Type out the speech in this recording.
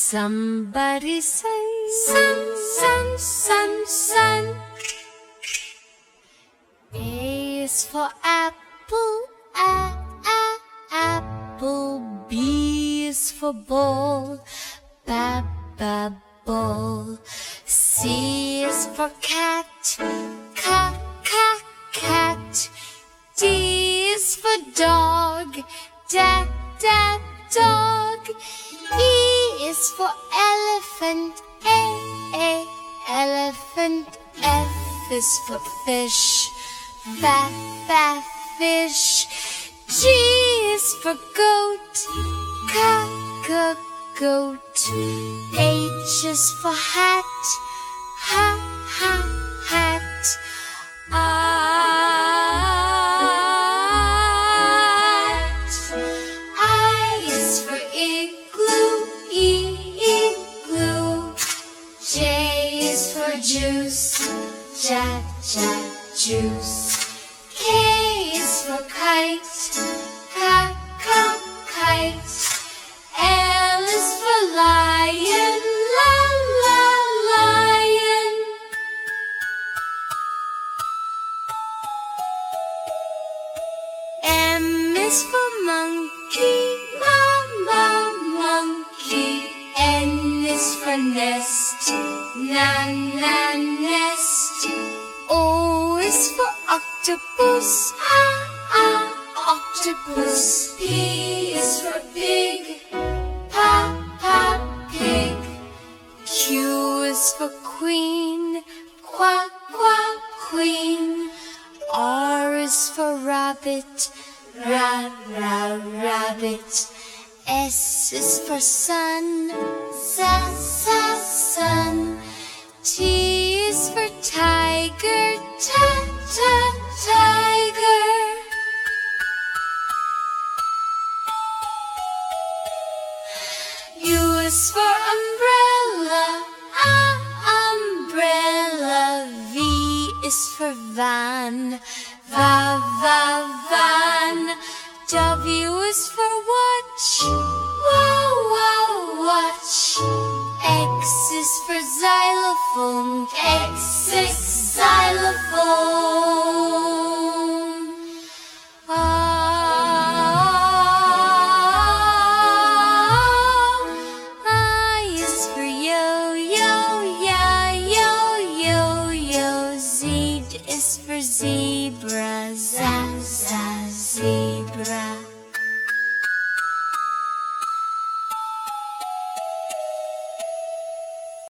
Somebody say, sun, sun, sun, sun. A is for apple, apple. B is for ball, ball. C is for cat, cat. D is for dog, dog. E is for elephant, elephant. F is for fish, fish. G is for goat, goat. H is for hat, hat. I is for igloo, igloo. J is for juice, juice. K is for kite, kite. L is for lion, lion. M is for monkey, monkey. N is for nest, nest. O is for octopus, octopus. P is for pig, pig. Q is for queen, queen. R is for rabbit, rabbit. S is for sun, sun. T is for tiger, tiger. U is for umbrella, umbrella. V is for van, van. W is for watch, watch. X is for xylophone, X.